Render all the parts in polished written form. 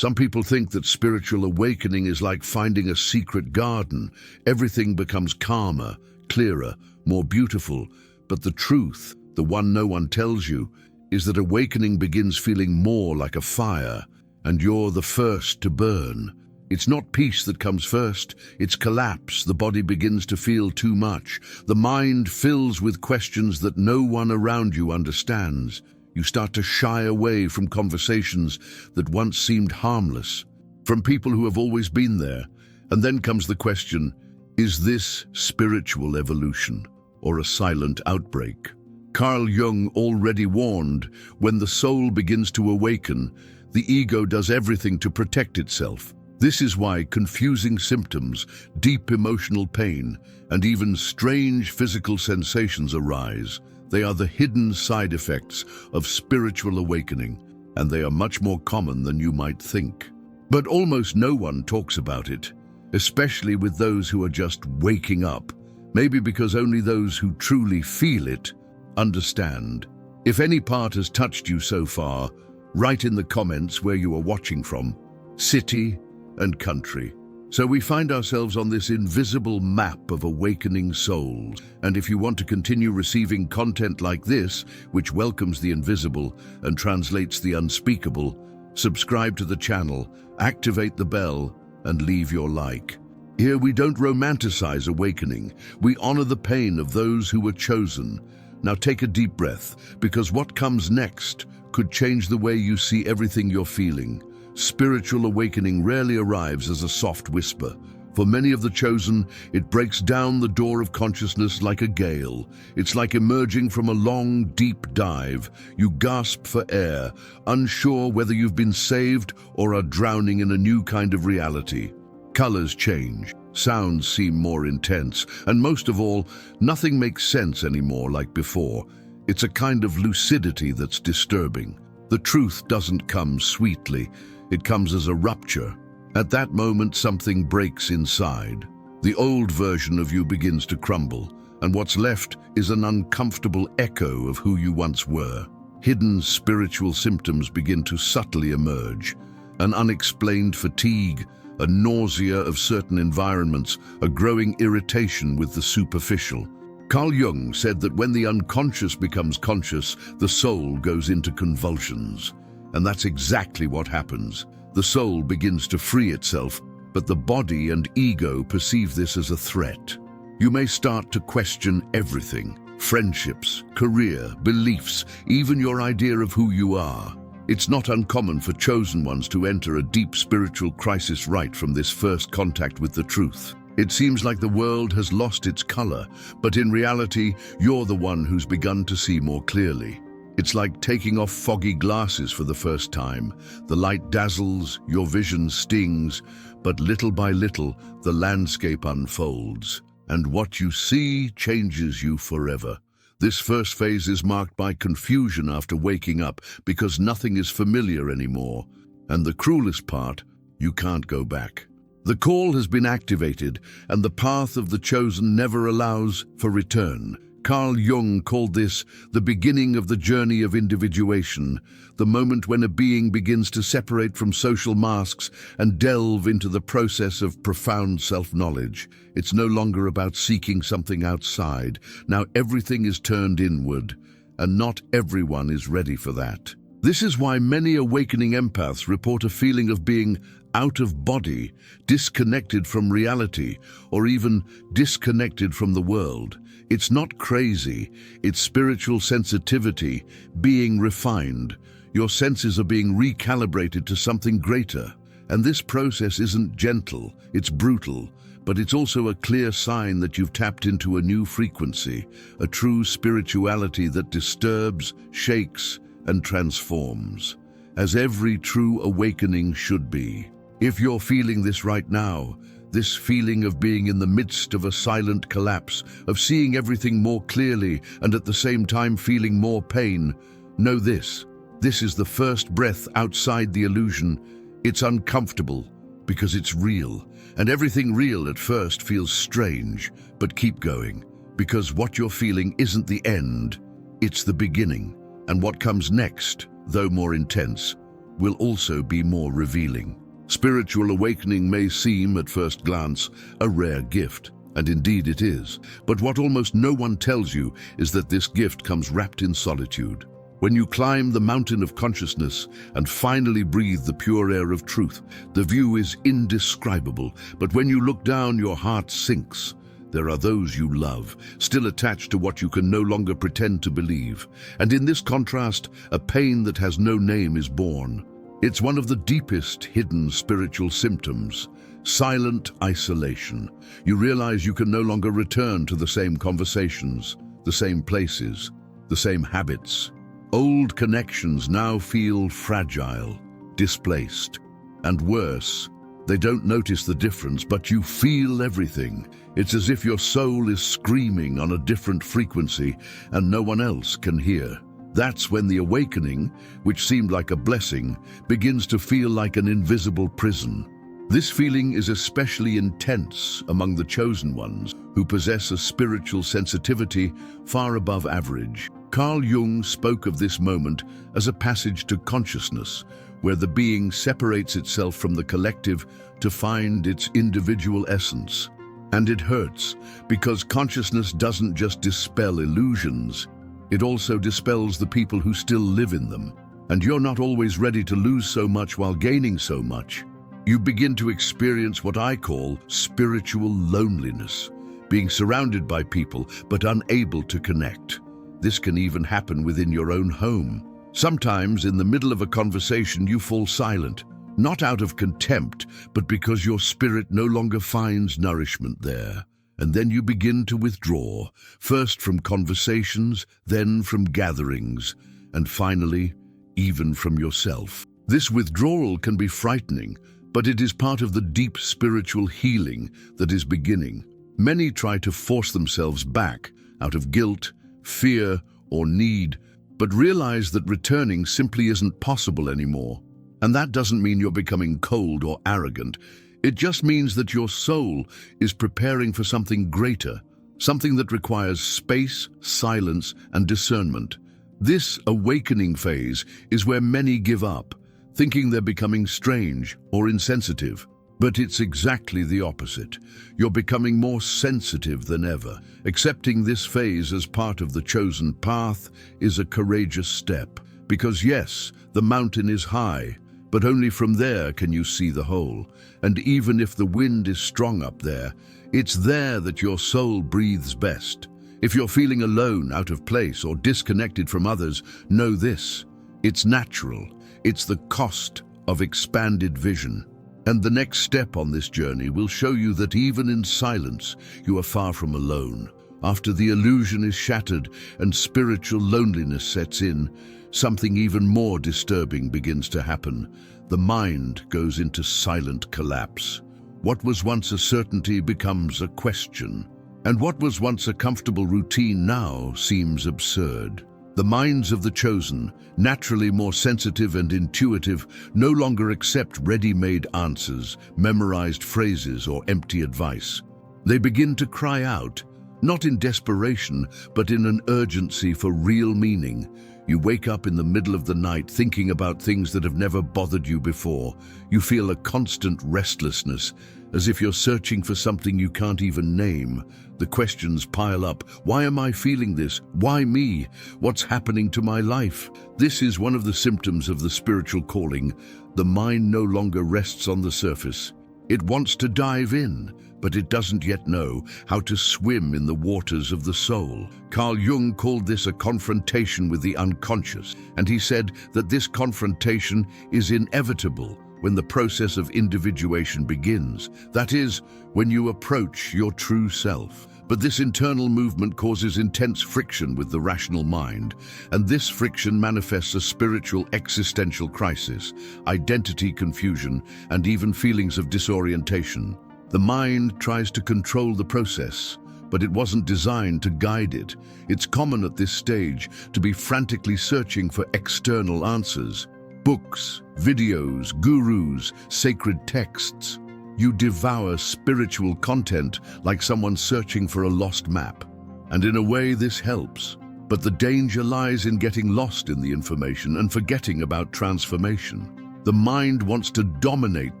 Some people think that spiritual awakening is like finding a secret garden. Everything becomes calmer, clearer, more beautiful. But the truth, the one no one tells you, is that awakening begins feeling more like a fire, and you're the first to burn. It's not peace that comes first, it's collapse. The body begins to feel too much. The mind fills with questions that no one around you understands. You start to shy away from conversations that once seemed harmless, from people who have always been there. And then comes the question, is this spiritual evolution or a silent outbreak? Carl Jung already warned, when the soul begins to awaken, the ego does everything to protect itself. This is why confusing symptoms, deep emotional pain, and even strange physical sensations arise. They are the hidden side effects of spiritual awakening, and they are much more common than you might think. But almost no one talks about it, especially with those who are just waking up, maybe because only those who truly feel it understand. If any part has touched you so far, write in the comments where you are watching from, city and country. So we find ourselves on this invisible map of awakening souls. And if you want to continue receiving content like this, which welcomes the invisible and translates the unspeakable, subscribe to the channel, activate the bell, and leave your like. Here we don't romanticize awakening. We honor the pain of those who were chosen. Now take a deep breath, because what comes next could change the way you see everything you're feeling. Spiritual awakening rarely arrives as a soft whisper. For many of the chosen, it breaks down the door of consciousness like a gale. It's like emerging from a long, deep dive. You gasp for air, unsure whether you've been saved or are drowning in a new kind of reality. Colors change, sounds seem more intense, and most of all, nothing makes sense anymore like before. It's a kind of lucidity that's disturbing. The truth doesn't come sweetly. It comes as a rupture. At that moment, something breaks inside. The old version of you begins to crumble, and what's left is an uncomfortable echo of who you once were. Hidden spiritual symptoms begin to subtly emerge. An unexplained fatigue, a nausea of certain environments, a growing irritation with the superficial. Carl Jung said that when the unconscious becomes conscious, the soul goes into convulsions. And that's exactly what happens. The soul begins to free itself, but the body and ego perceive this as a threat. You may start to question everything: friendships, career, beliefs, even your idea of who you are. It's not uncommon for chosen ones to enter a deep spiritual crisis right from this first contact with the truth. It seems like the world has lost its color, but in reality, you're the one who's begun to see more clearly. It's like taking off foggy glasses for the first time. The light dazzles, your vision stings, but little by little, the landscape unfolds. And what you see changes you forever. This first phase is marked by confusion after waking up, because nothing is familiar anymore. And the cruelest part, you can't go back. The call has been activated, and the path of the chosen never allows for return. Carl Jung called this the beginning of the journey of individuation, the moment when a being begins to separate from social masks and delve into the process of profound self-knowledge. It's no longer about seeking something outside. Now everything is turned inward, and not everyone is ready for that. This is why many awakening empaths report a feeling of being out of body, disconnected from reality, or even disconnected from the world. It's not crazy, it's spiritual sensitivity being refined. Your senses are being recalibrated to something greater. And this process isn't gentle, it's brutal, but it's also a clear sign that you've tapped into a new frequency, a true spirituality that disturbs, shakes, and transforms, as every true awakening should be. If you're feeling this right now, this feeling of being in the midst of a silent collapse, of seeing everything more clearly and at the same time feeling more pain, know this. This is the first breath outside the illusion. It's uncomfortable because it's real, and everything real at first feels strange, but keep going, because what you're feeling isn't the end, it's the beginning. And what comes next, though more intense, will also be more revealing. Spiritual awakening may seem, at first glance, a rare gift, and indeed it is. But what almost no one tells you is that this gift comes wrapped in solitude. When you climb the mountain of consciousness and finally breathe the pure air of truth, the view is indescribable. But when you look down, your heart sinks. There are those you love, still attached to what you can no longer pretend to believe. And in this contrast, a pain that has no name is born. It's one of the deepest hidden spiritual symptoms: silent isolation. You realize you can no longer return to the same conversations, the same places, the same habits. Old connections now feel fragile, displaced, and worse, they don't notice the difference, but you feel everything. It's as if your soul is screaming on a different frequency and no one else can hear. That's when the awakening, which seemed like a blessing, begins to feel like an invisible prison. This feeling is especially intense among the chosen ones, who possess a spiritual sensitivity far above average. Carl Jung spoke of this moment as a passage to consciousness, where the being separates itself from the collective to find its individual essence. And it hurts, because consciousness doesn't just dispel illusions, it also dispels the people who still live in them. And you're not always ready to lose so much while gaining so much. You begin to experience what I call spiritual loneliness, being surrounded by people but unable to connect. This can even happen within your own home. Sometimes, in the middle of a conversation, you fall silent, not out of contempt, but because your spirit no longer finds nourishment there. And then you begin to withdraw, first from conversations, then from gatherings, and finally, even from yourself. This withdrawal can be frightening, but it is part of the deep spiritual healing that is beginning. Many try to force themselves back out of guilt, fear, or need, but realize that returning simply isn't possible anymore. And that doesn't mean you're becoming cold or arrogant. It just means that your soul is preparing for something greater, something that requires space, silence, and discernment. This awakening phase is where many give up, thinking they're becoming strange or insensitive. But it's exactly the opposite. You're becoming more sensitive than ever. Accepting this phase as part of the chosen path is a courageous step. Because yes, the mountain is high, but only from there can you see the whole. And even if the wind is strong up there, it's there that your soul breathes best. If you're feeling alone, out of place, or disconnected from others, know this: it's natural. It's the cost of expanded vision. And the next step on this journey will show you that even in silence, you are far from alone. After the illusion is shattered and spiritual loneliness sets in, something even more disturbing begins to happen. The mind goes into silent collapse. What was once a certainty becomes a question. And what was once a comfortable routine now seems absurd. The minds of the chosen, naturally more sensitive and intuitive, no longer accept ready-made answers, memorized phrases, or empty advice. They begin to cry out, not in desperation, but in an urgency for real meaning. You wake up in the middle of the night thinking about things that have never bothered you before. You feel a constant restlessness, as if you're searching for something you can't even name. The questions pile up. Why am I feeling this? Why me? What's happening to my life? This is one of the symptoms of the spiritual calling. The mind no longer rests on the surface. It wants to dive in, but it doesn't yet know how to swim in the waters of the soul. Carl Jung called this a confrontation with the unconscious, and he said that this confrontation is inevitable when the process of individuation begins. That is, when you approach your true self. But this internal movement causes intense friction with the rational mind, and this friction manifests a spiritual existential crisis, identity confusion, and even feelings of disorientation. The mind tries to control the process, but it wasn't designed to guide it. It's common at this stage to be frantically searching for external answers. Books, videos, gurus, sacred texts. You devour spiritual content like someone searching for a lost map. And in a way, this helps. But the danger lies in getting lost in the information and forgetting about transformation. The mind wants to dominate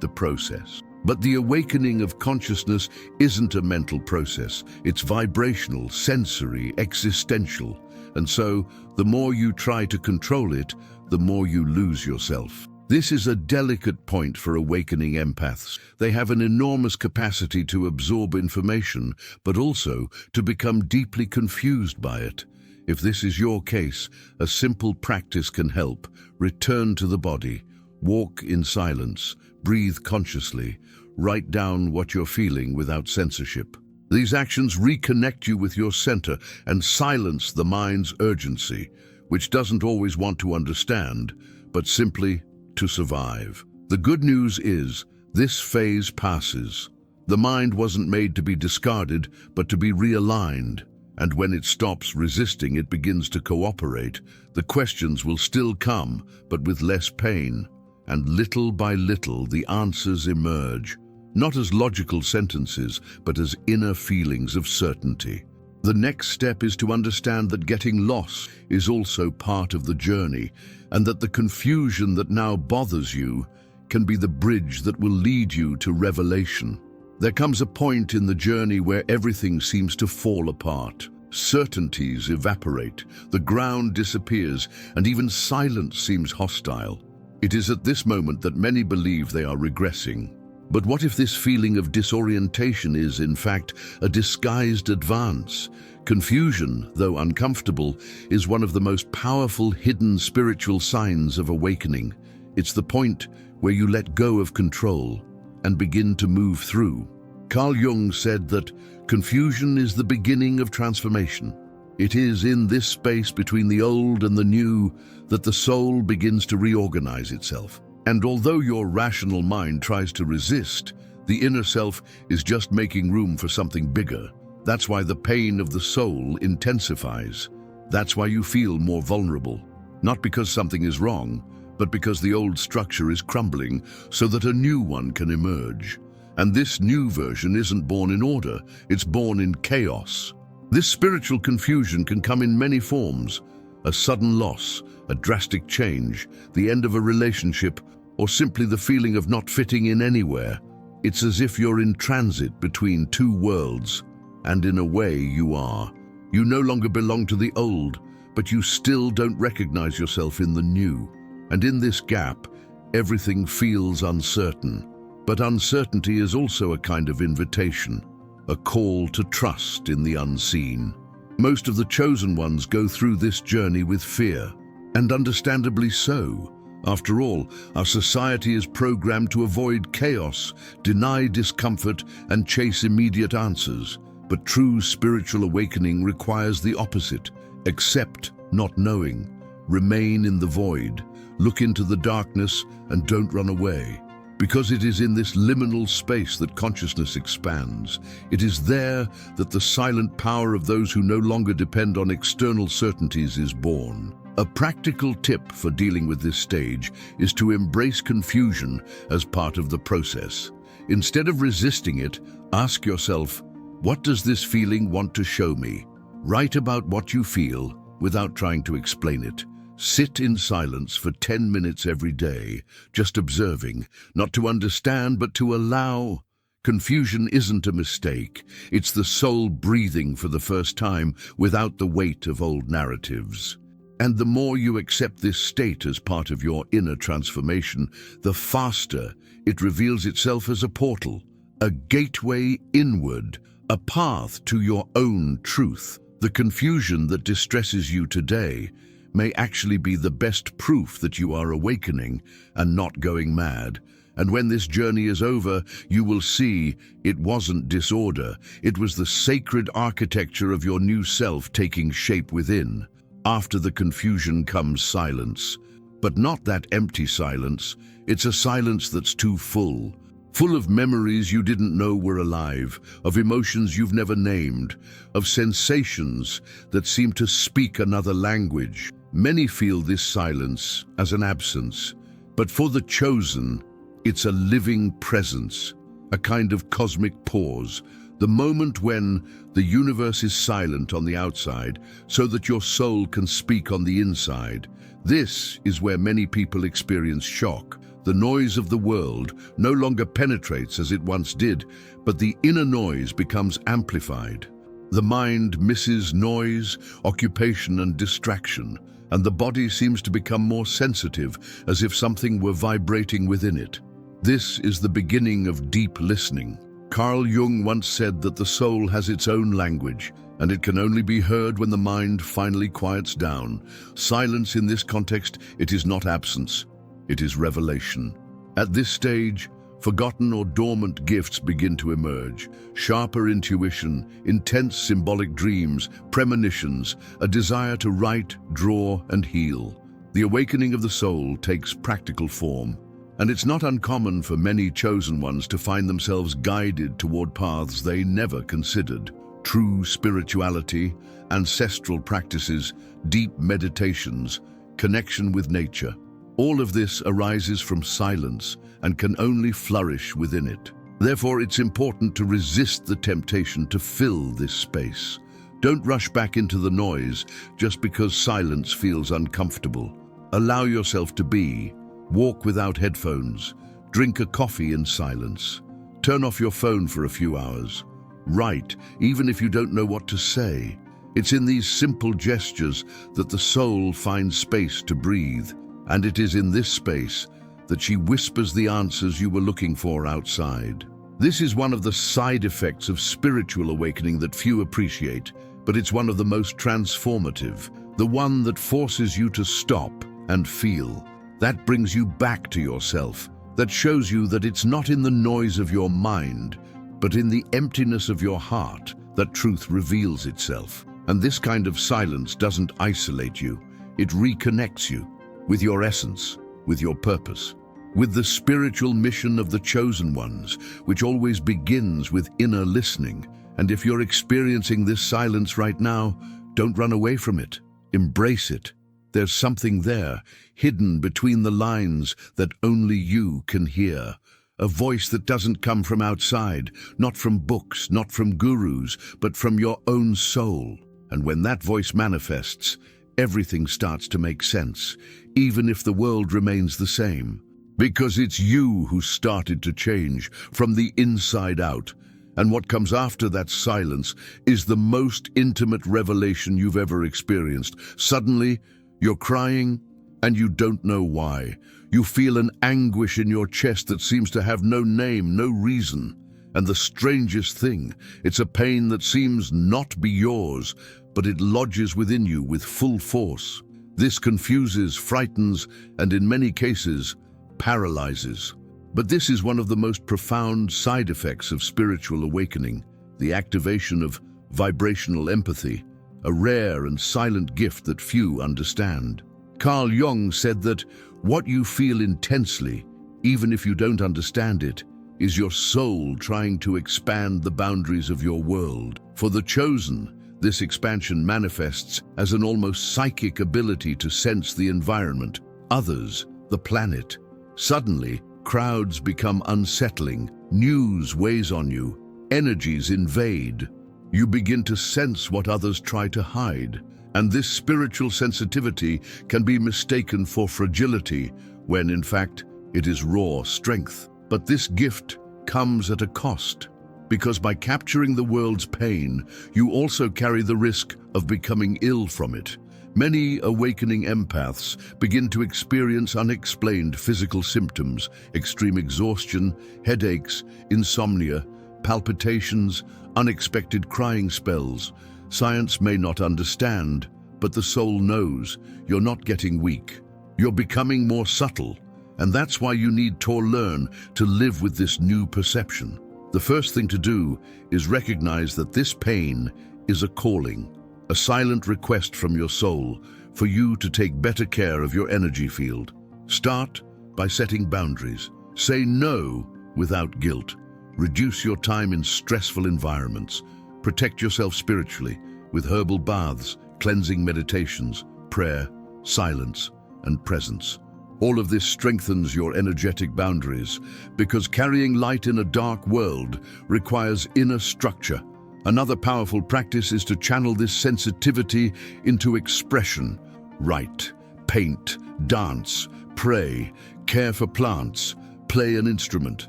the process. But the awakening of consciousness isn't a mental process. It's vibrational, sensory, existential. And so, the more you try to control it, the more you lose yourself. This is a delicate point for awakening empaths. They have an enormous capacity to absorb information, but also to become deeply confused by it. If this is your case, a simple practice can help. Return to the body. Walk in silence. Breathe consciously. Write down what you're feeling without censorship. These actions reconnect you with your center and silence the mind's urgency, which doesn't always want to understand, but simply to survive. The good news is, this phase passes. The mind wasn't made to be discarded, but to be realigned. And when it stops resisting, it begins to cooperate. The questions will still come, but with less pain. And little by little, the answers emerge, not as logical sentences, but as inner feelings of certainty. The next step is to understand that getting lost is also part of the journey, and that the confusion that now bothers you can be the bridge that will lead you to revelation. There comes a point in the journey where everything seems to fall apart. Certainties evaporate, the ground disappears, and even silence seems hostile. It is at this moment that many believe they are regressing. But what if this feeling of disorientation is, in fact, a disguised advance? Confusion, though uncomfortable, is one of the most powerful hidden spiritual signs of awakening. It's the point where you let go of control and begin to move through. Carl Jung said that confusion is the beginning of transformation. It is in this space between the old and the new that the soul begins to reorganize itself. And although your rational mind tries to resist, the inner self is just making room for something bigger. That's why the pain of the soul intensifies. That's why you feel more vulnerable. Not because something is wrong, but because the old structure is crumbling so that a new one can emerge. And this new version isn't born in order, it's born in chaos. This spiritual confusion can come in many forms: a sudden loss, a drastic change, the end of a relationship, or simply the feeling of not fitting in anywhere. It's as if you're in transit between two worlds, and in a way you are. You no longer belong to the old, but you still don't recognize yourself in the new. And in this gap, everything feels uncertain. But uncertainty is also a kind of invitation, a call to trust in the unseen. Most of the chosen ones go through this journey with fear, and understandably so. After all, our society is programmed to avoid chaos, deny discomfort, and chase immediate answers. But true spiritual awakening requires the opposite. Accept not knowing. Remain in the void. Look into the darkness and don't run away. Because it is in this liminal space that consciousness expands. It is there that the silent power of those who no longer depend on external certainties is born. A practical tip for dealing with this stage is to embrace confusion as part of the process. Instead of resisting it, ask yourself, what does this feeling want to show me? Write about what you feel without trying to explain it. Sit in silence for 10 minutes every day, just observing, not to understand but to allow. Confusion isn't a mistake. It's the soul breathing for the first time without the weight of old narratives. And the more you accept this state as part of your inner transformation, the faster it reveals itself as a portal, a gateway inward, a path to your own truth. The confusion that distresses you today may actually be the best proof that you are awakening and not going mad. And when this journey is over, you will see it wasn't disorder. It was the sacred architecture of your new self taking shape within. After the confusion comes silence, but not that empty silence. It's a silence that's too full. Full of memories you didn't know were alive, of emotions you've never named, of sensations that seem to speak another language. Many feel this silence as an absence, but for the chosen, it's a living presence, a kind of cosmic pause, the moment when the universe is silent on the outside so that your soul can speak on the inside. This is where many people experience shock. The noise of the world no longer penetrates as it once did, but the inner noise becomes amplified. The mind misses noise, occupation, and distraction, and the body seems to become more sensitive, as if something were vibrating within it. This is the beginning of deep listening. Carl Jung once said that the soul has its own language, and it can only be heard when the mind finally quiets down. Silence in this context, it is not absence, it is revelation. At this stage, forgotten or dormant gifts begin to emerge. Sharper intuition, intense symbolic dreams, premonitions, a desire to write, draw, and heal. The awakening of the soul takes practical form. And it's not uncommon for many chosen ones to find themselves guided toward paths they never considered. True spirituality, ancestral practices, deep meditations, connection with nature. All of this arises from silence and can only flourish within it. Therefore, it's important to resist the temptation to fill this space. Don't rush back into the noise just because silence feels uncomfortable. Allow yourself to be. Walk without headphones. Drink a coffee in silence. Turn off your phone for a few hours. Write, even if you don't know what to say. It's in these simple gestures that the soul finds space to breathe. And it is in this space that she whispers the answers you were looking for outside. This is one of the side effects of spiritual awakening that few appreciate, but it's one of the most transformative, the one that forces you to stop and feel. That brings you back to yourself, that shows you that it's not in the noise of your mind, but in the emptiness of your heart that truth reveals itself. And this kind of silence doesn't isolate you, it reconnects you with your essence, with your purpose, with the spiritual mission of the chosen ones, which always begins with inner listening. And if you're experiencing this silence right now, don't run away from it. Embrace it. There's something there, hidden between the lines, that only you can hear. A voice that doesn't come from outside, not from books, not from gurus, but from your own soul. And when that voice manifests, everything starts to make sense, even if the world remains the same. Because it's you who started to change from the inside out. And what comes after that silence is the most intimate revelation you've ever experienced. Suddenly, you're crying, and you don't know why. You feel an anguish in your chest that seems to have no name, no reason. And the strangest thing, it's a pain that seems not be yours, but it lodges within you with full force. This confuses, frightens, and in many cases, paralyzes. But this is one of the most profound side effects of spiritual awakening, the activation of vibrational empathy, a rare and silent gift that few understand. Carl Jung said that what you feel intensely, even if you don't understand it, is your soul trying to expand the boundaries of your world. For the chosen, this expansion manifests as an almost psychic ability to sense the environment, others, the planet. Suddenly, crowds become unsettling, news weighs on you, energies invade. You begin to sense what others try to hide, and this spiritual sensitivity can be mistaken for fragility when, in fact, it is raw strength. But this gift comes at a cost, because by capturing the world's pain, you also carry the risk of becoming ill from it. Many awakening empaths begin to experience unexplained physical symptoms, extreme exhaustion, headaches, insomnia, palpitations, unexpected crying spells. Science may not understand, but the soul knows. You're not getting weak. You're becoming more subtle, and that's why you need to learn to live with this new perception. The first thing to do is recognize that this pain is a calling, a silent request from your soul for you to take better care of your energy field. Start by setting boundaries. Say no without guilt. Reduce your time in stressful environments. Protect yourself spiritually with herbal baths, cleansing meditations, prayer, silence, and presence. All of this strengthens your energetic boundaries because carrying light in a dark world requires inner structure. Another powerful practice is to channel this sensitivity into expression. Write, paint, dance, pray. care for plants, play an instrument.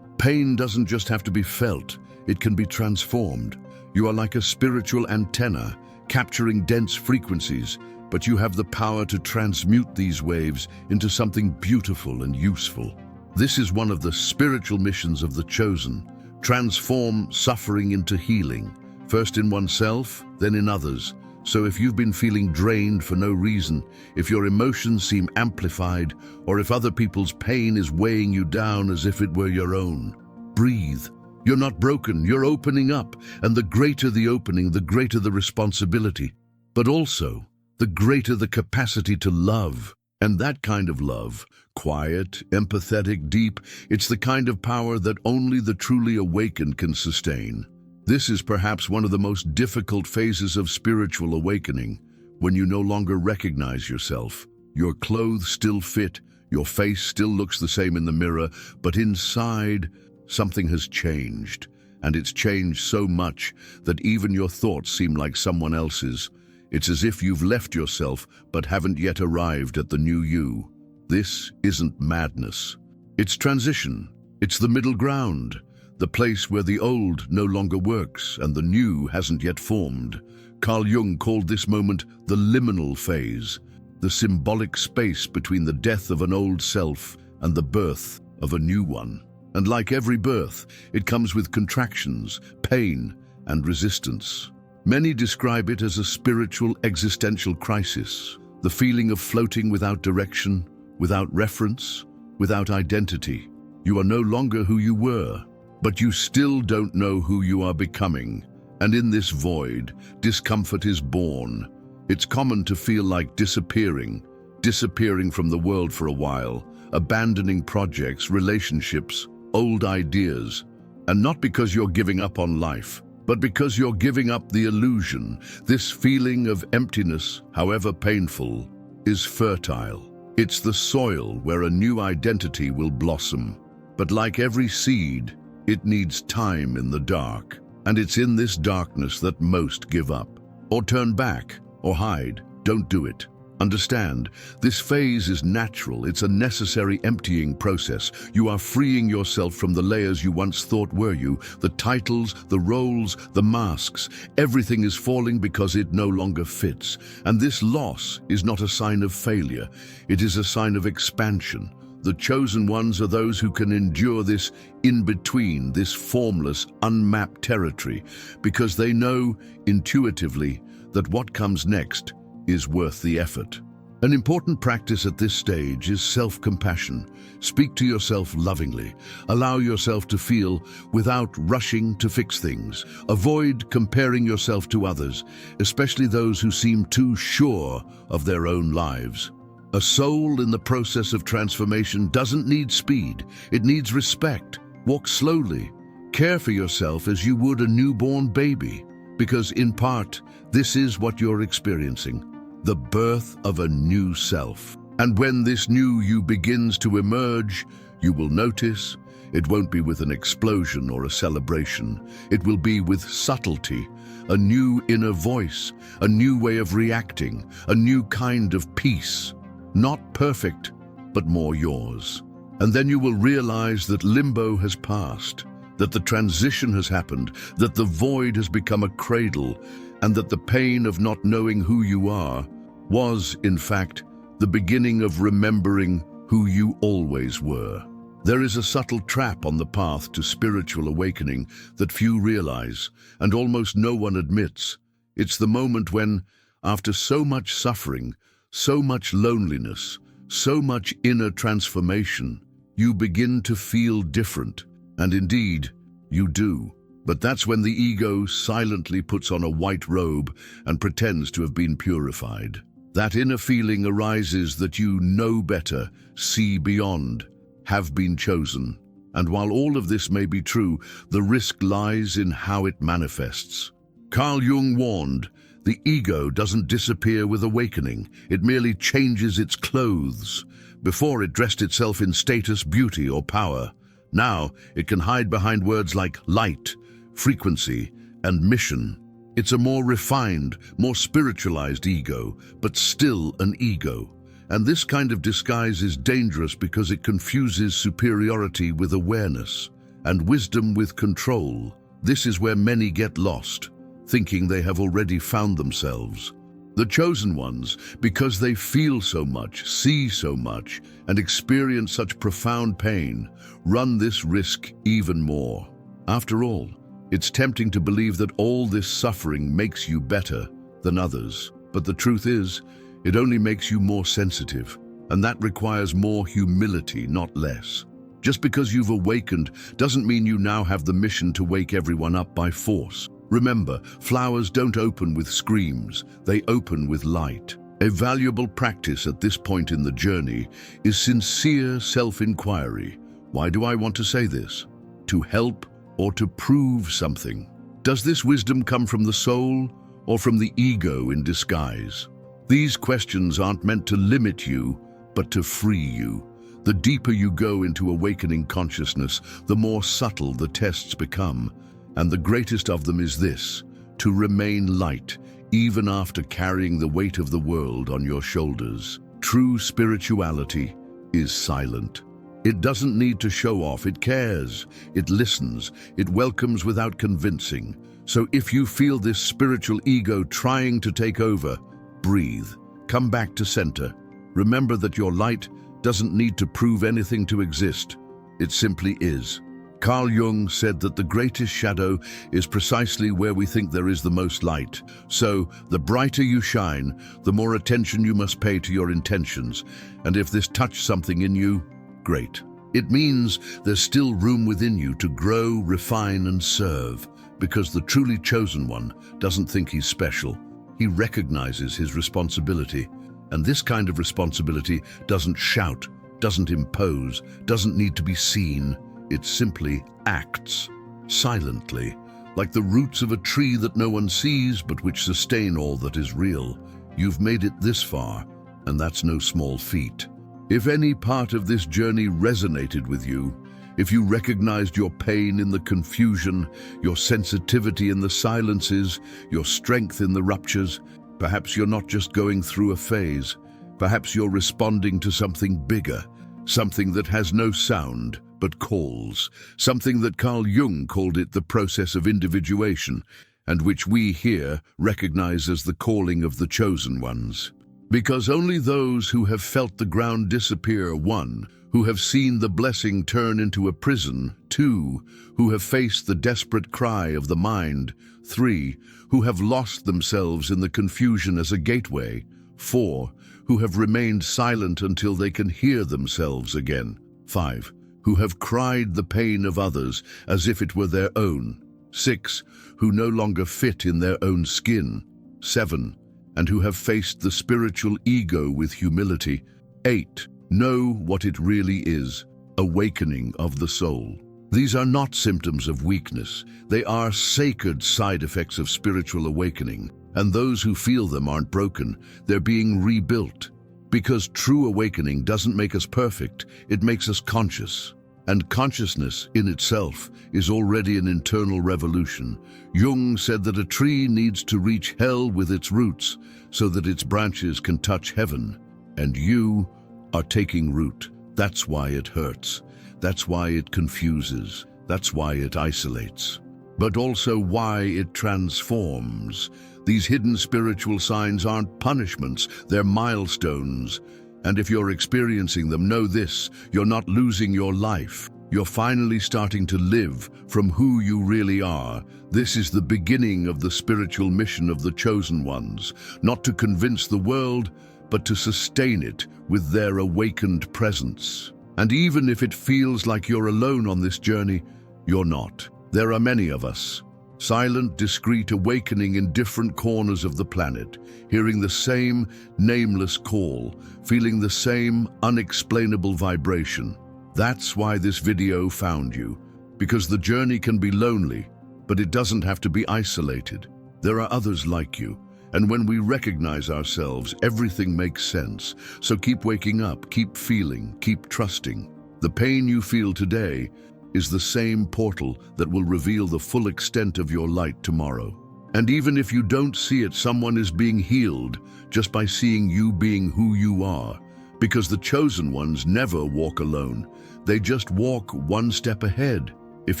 Pain doesn't just have to be felt, it can be transformed. You are like a spiritual antenna, capturing dense frequencies, but you have the power to transmute these waves into something beautiful and useful. This is one of the spiritual missions of the chosen. Transform suffering into healing, first in oneself, then in others. So if you've been feeling drained for no reason, if your emotions seem amplified, or if other people's pain is weighing you down as if it were your own, breathe. You're not broken, you're opening up, and the greater the opening, the greater the responsibility. But also, the greater the capacity to love. And that kind of love, quiet, empathetic, deep, it's the kind of power that only the truly awakened can sustain. This is perhaps one of the most difficult phases of spiritual awakening, when you no longer recognize yourself. Your clothes still fit, your face still looks the same in the mirror, but inside, something has changed. And it's changed so much that even your thoughts seem like someone else's. It's as if you've left yourself but haven't yet arrived at the new you. This isn't madness. It's transition. It's the middle ground, the place where the old no longer works and the new hasn't yet formed. Carl Jung called this moment the liminal phase, the symbolic space between the death of an old self and the birth of a new one. And like every birth, it comes with contractions, pain, and resistance. Many describe it as a spiritual existential crisis, the feeling of floating without direction, without reference, without identity. You are no longer who you were, but you still don't know who you are becoming. And in this void, discomfort is born. It's common to feel like disappearing from the world for a while, abandoning projects, relationships, old ideas. And not because you're giving up on life, but because you're giving up the illusion. This feeling of emptiness, however painful, is fertile. It's the soil where a new identity will blossom. But like every seed, it needs time in the dark. And it's in this darkness that most give up, or turn back, or hide. Don't do it. Understand, this phase is natural. It's a necessary emptying process. You are freeing yourself from the layers you once thought were you, the titles, the roles, the masks. Everything is falling because it no longer fits. And this loss is not a sign of failure. It is a sign of expansion. The chosen ones are those who can endure this in-between, this formless, unmapped territory, because they know intuitively that what comes next is worth the effort. An important practice at this stage is self-compassion. Speak to yourself lovingly. Allow yourself to feel without rushing to fix things. Avoid comparing yourself to others, especially those who seem too sure of their own lives. A soul in the process of transformation doesn't need speed. It needs respect. Walk slowly. Care for yourself as you would a newborn baby, because in part, this is what you're experiencing. The birth of a new self. And when this new you begins to emerge, you will notice it won't be with an explosion or a celebration. It will be with subtlety, a new inner voice, a new way of reacting, a new kind of peace. Not perfect, but more yours. And then you will realize that limbo has passed, that the transition has happened, that the void has become a cradle, and that the pain of not knowing who you are was, in fact, the beginning of remembering who you always were. There is a subtle trap on the path to spiritual awakening that few realize, and almost no one admits. It's the moment when, after so much suffering, so much loneliness, so much inner transformation, you begin to feel different. And indeed, you do. But that's when the ego silently puts on a white robe and pretends to have been purified. That inner feeling arises that you know better, see beyond, have been chosen. And while all of this may be true, the risk lies in how it manifests. Carl Jung warned, the ego doesn't disappear with awakening, it merely changes its clothes. Before it dressed itself in status, beauty, or power. Now it can hide behind words like light, frequency, and mission. It's a more refined, more spiritualized ego, but still an ego. And this kind of disguise is dangerous because it confuses superiority with awareness and wisdom with control. This is where many get lost, thinking they have already found themselves. The chosen ones, because they feel so much, see so much, and experience such profound pain, run this risk even more. After all, it's tempting to believe that all this suffering makes you better than others. But the truth is, it only makes you more sensitive, and that requires more humility, not less. Just because you've awakened doesn't mean you now have the mission to wake everyone up by force. Remember, flowers don't open with screams, they open with light. A valuable practice at this point in the journey is sincere self-inquiry. Why do I want to say this? To help or to prove something? Does this wisdom come from the soul or from the ego in disguise? These questions aren't meant to limit you, but to free you. The deeper you go into awakening consciousness, the more subtle the tests become. And the greatest of them is this: to remain light, even after carrying the weight of the world on your shoulders. True spirituality is silent. It doesn't need to show off, it cares, it listens, it welcomes without convincing. So if you feel this spiritual ego trying to take over, breathe, come back to center. Remember that your light doesn't need to prove anything to exist. It simply is. Carl Jung said that the greatest shadow is precisely where we think there is the most light. So, the brighter you shine, the more attention you must pay to your intentions. And if this touched something in you, great. It means there's still room within you to grow, refine, and serve. Because the truly chosen one doesn't think he's special. He recognizes his responsibility. And this kind of responsibility doesn't shout, doesn't impose, doesn't need to be seen. It simply acts, silently, like the roots of a tree that no one sees but which sustain all that is real. You've made it this far, and that's no small feat. If any part of this journey resonated with you, if you recognized your pain in the confusion, your sensitivity in the silences, your strength in the ruptures, perhaps you're not just going through a phase, perhaps you're responding to something bigger, something that has no sound, but calls, something that Carl Jung called it the process of individuation, and which we here recognize as the calling of the chosen ones. Because only those who have felt the ground disappear, 1, who have seen the blessing turn into a prison, 2, who have faced the desperate cry of the mind, 3, who have lost themselves in the confusion as a gateway, 4, who have remained silent until they can hear themselves again, 5, who have cried the pain of others as if it were their own, 6, who no longer fit in their own skin, 7, and who have faced the spiritual ego with humility, 8, know what it really is, awakening of the soul. These are not symptoms of weakness, they are sacred side effects of spiritual awakening, and those who feel them aren't broken, they're being rebuilt. Because true awakening doesn't make us perfect, it makes us conscious. And consciousness in itself is already an internal revolution. Jung said that a tree needs to reach hell with its roots so that its branches can touch heaven. And you are taking root. That's why it hurts. That's why it confuses. That's why it isolates. But also why it transforms. These hidden spiritual signs aren't punishments, they're milestones. And if you're experiencing them, know this: you're not losing your life. You're finally starting to live from who you really are. This is the beginning of the spiritual mission of the chosen ones, not to convince the world, but to sustain it with their awakened presence. And even if it feels like you're alone on this journey, you're not. There are many of us. Silent, discreet awakening in different corners of the planet, hearing the same nameless call, feeling the same unexplainable vibration. That's why this video found you, because the journey can be lonely, but it doesn't have to be isolated. There are others like you, and when we recognize ourselves, everything makes sense. So keep waking up, keep feeling, keep trusting. The pain you feel today is the same portal that will reveal the full extent of your light tomorrow. And even if you don't see it, someone is being healed just by seeing you being who you are. Because the chosen ones never walk alone. They just walk one step ahead. If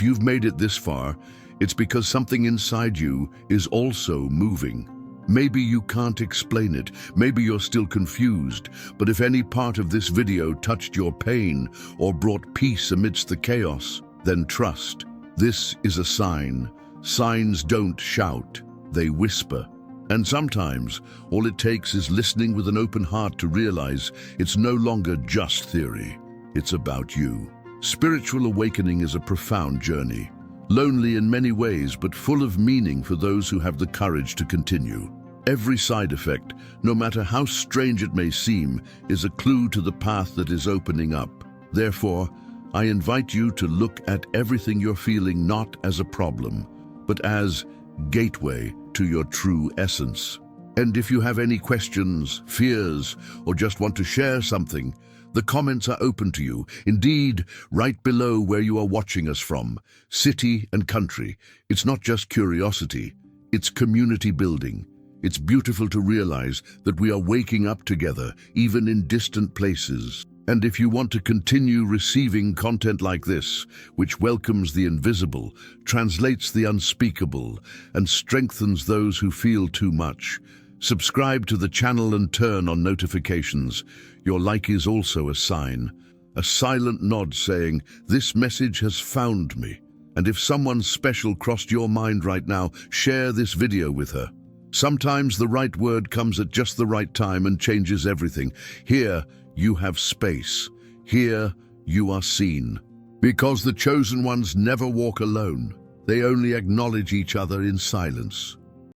you've made it this far, it's because something inside you is also moving. Maybe you can't explain it, maybe you're still confused, but if any part of this video touched your pain or brought peace amidst the chaos, then trust. This is a sign. Signs don't shout, they whisper. And sometimes, all it takes is listening with an open heart to realize it's no longer just theory. It's about you. Spiritual awakening is a profound journey. Lonely in many ways, but full of meaning for those who have the courage to continue. Every side effect, no matter how strange it may seem, is a clue to the path that is opening up. Therefore, I invite you to look at everything you're feeling not as a problem, but as gateway to your true essence. And if you have any questions, fears, or just want to share something, the comments are open to you. Indeed, right below where you are watching us from, city and country. It's not just curiosity, it's community building. It's beautiful to realize that we are waking up together, even in distant places. And if you want to continue receiving content like this, which welcomes the invisible, translates the unspeakable, and strengthens those who feel too much, subscribe to the channel and turn on notifications. Your like is also a sign, a silent nod saying, "This message has found me." And if someone special crossed your mind right now, share this video with her. Sometimes the right word comes at just the right time and changes everything. Here, you have space. Here, you are seen. Because the chosen ones never walk alone. They only acknowledge each other in silence.